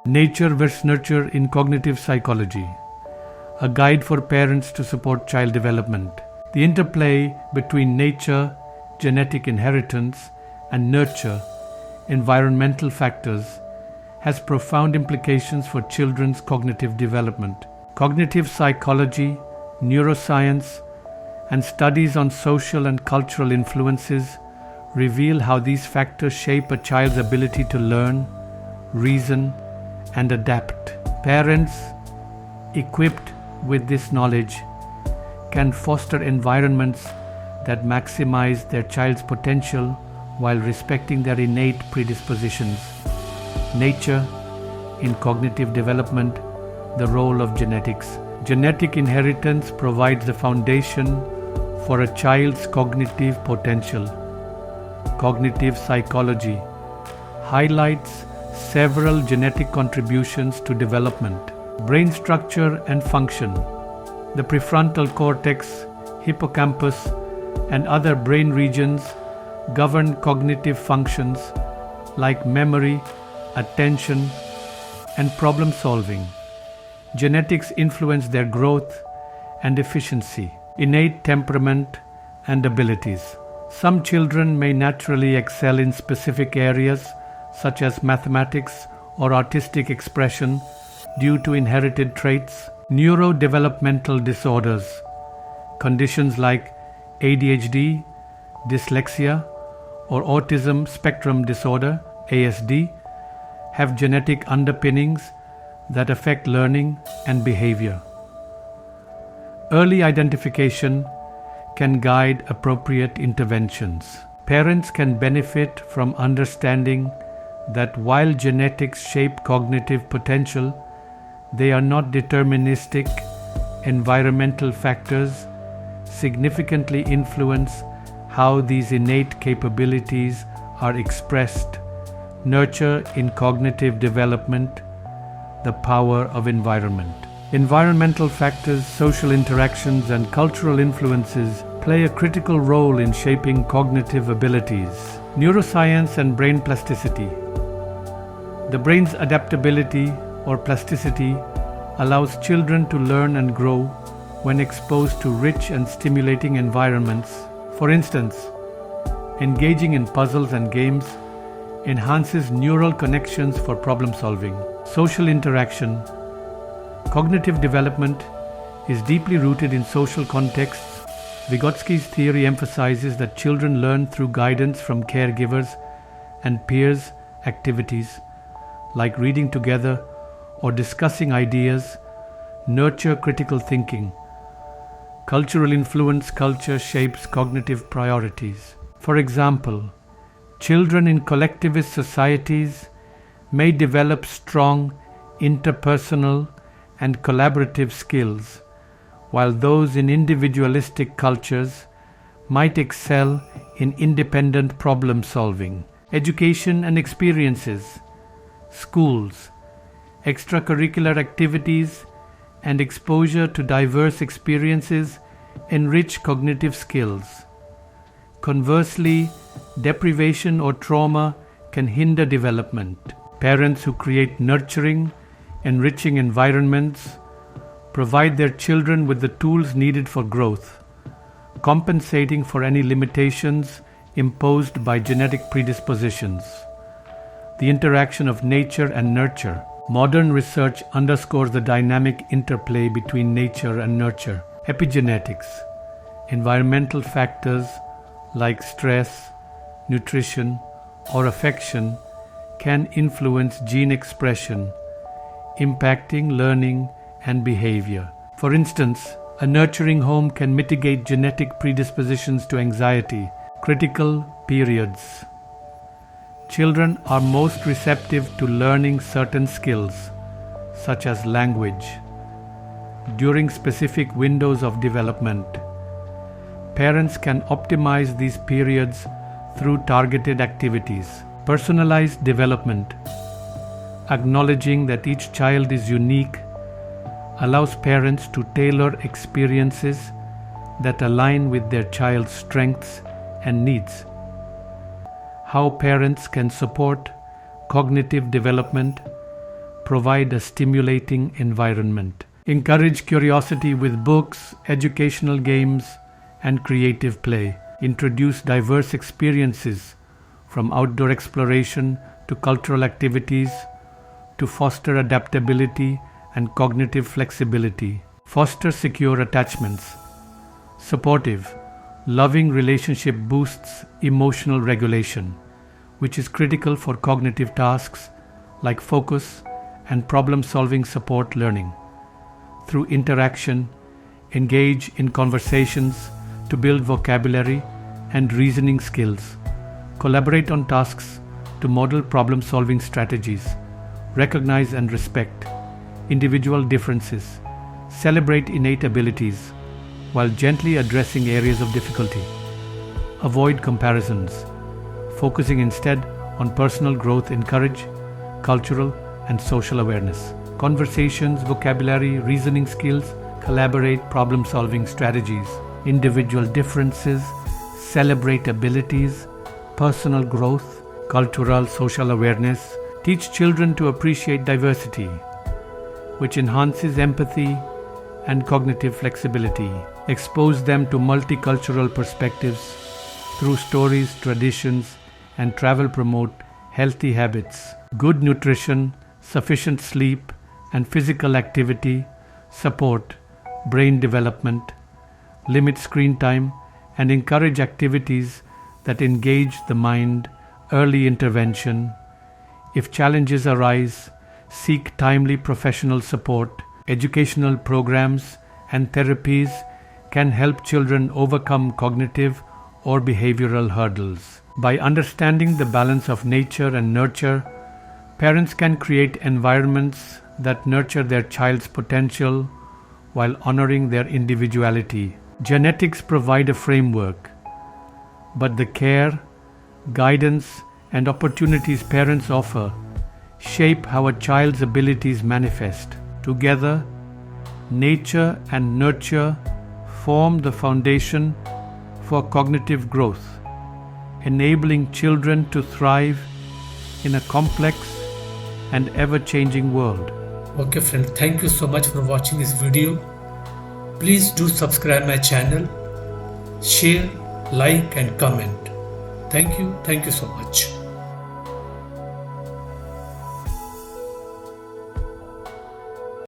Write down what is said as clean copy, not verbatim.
Nature vs. Nurture in Cognitive Psychology, a guide for parents to support child development. The interplay between nature, genetic inheritance, and nurture, environmental factors, has profound implications for children's cognitive development. Cognitive psychology, neuroscience, and studies on social and cultural influences reveal how these factors shape a child's ability to learn, reason, and adapt. Parents, equipped with this knowledge, can foster environments that maximize their child's potential while respecting their innate predispositions. Nature in cognitive development, the role of genetics. Genetic inheritance provides the foundation for a child's cognitive potential. Cognitive psychology highlights several genetic contributions to development. Brain structure and function. The prefrontal cortex, hippocampus, and other brain regions govern cognitive functions like memory, attention, and problem solving. Genetics influence their growth and efficiency. Innate temperament and abilities. Some children may naturally excel in specific areas such as mathematics or artistic expression due to inherited traits. Neurodevelopmental disorders. Conditions like ADHD, dyslexia, or autism spectrum disorder, ASD, have genetic underpinnings that affect learning and behavior. Early identification can guide appropriate interventions. Parents can benefit from understanding that while genetics shape cognitive potential, they are not deterministic. Environmental factors significantly influence how these innate capabilities are expressed. Nurture in cognitive development, the power of environment. Environmental factors, social interactions, and cultural influences play a critical role in shaping cognitive abilities. Neuroscience and brain plasticity. The brain's adaptability or plasticity allows children to learn and grow when exposed to rich and stimulating environments. For instance, engaging in puzzles and games enhances neural connections for problem solving. Social interaction. Cognitive development is deeply rooted in social contexts. Vygotsky's theory emphasizes that children learn through guidance from caregivers and peers. Activities like reading together or discussing ideas nurture critical thinking. Cultural influence. Culture shapes cognitive priorities. For example, children in collectivist societies may develop strong interpersonal and collaborative skills, while those in individualistic cultures might excel in independent problem solving. Education and experiences. Schools, extracurricular activities, and exposure to diverse experiences enrich cognitive skills. Conversely, deprivation or trauma can hinder development. Parents who create nurturing, enriching environments provide their children with the tools needed for growth, compensating for any limitations imposed by genetic predispositions. The interaction of nature and nurture. Modern research underscores the dynamic interplay between nature and nurture. Epigenetics. Environmental factors like stress, nutrition, or affection can influence gene expression, impacting learning and behavior. For instance, a nurturing home can mitigate genetic predispositions to anxiety. Critical periods. Children are most receptive to learning certain skills, such as language, during specific windows of development. Parents can optimize these periods through targeted activities. Personalized development. Acknowledging that each child is unique allows parents to tailor experiences that align with their child's strengths and needs. How parents can support cognitive development provide a stimulating environment. Encourage curiosity with books, educational games, and creative play. Introduce diverse experiences from outdoor exploration to cultural activities to foster adaptability and cognitive flexibility. Foster secure attachments. Supportive, loving relationship boosts emotional regulation, which is critical for cognitive tasks like focus and problem-solving support learning. Through interaction, engage in conversations to build vocabulary and reasoning skills. Collaborate on tasks to model problem-solving strategies. Recognize and respect individual differences. Celebrate innate abilities while gently addressing areas of difficulty. Avoid comparisons, focusing instead on personal growth. Encourage cultural and social awareness. Conversations, vocabulary, reasoning skills. Collaborate problem-solving strategies. Individual differences. Celebrate abilities. Personal growth. Cultural, social awareness. Teach children to appreciate diversity, which enhances empathy and cognitive flexibility. Expose them to multicultural perspectives through stories, traditions, and travel. Promote healthy habits. Good nutrition, sufficient sleep, and physical activity support brain development. Limit screen time and encourage activities that engage the mind. Early intervention. If challenges arise, seek timely professional support. Educational programs and therapies can help children overcome cognitive or behavioral hurdles. By understanding the balance of nature and nurture, parents can create environments that nurture their child's potential while honoring their individuality. Genetics provide a framework, but the care, guidance, and opportunities parents offer shape how a child's abilities manifest. Together, nature and nurture form the foundation for cognitive growth, enabling children to thrive in a complex and ever-changing world. Okay friend, thank you so much for watching this video. Please do subscribe my channel, share, like and comment. Thank you so much.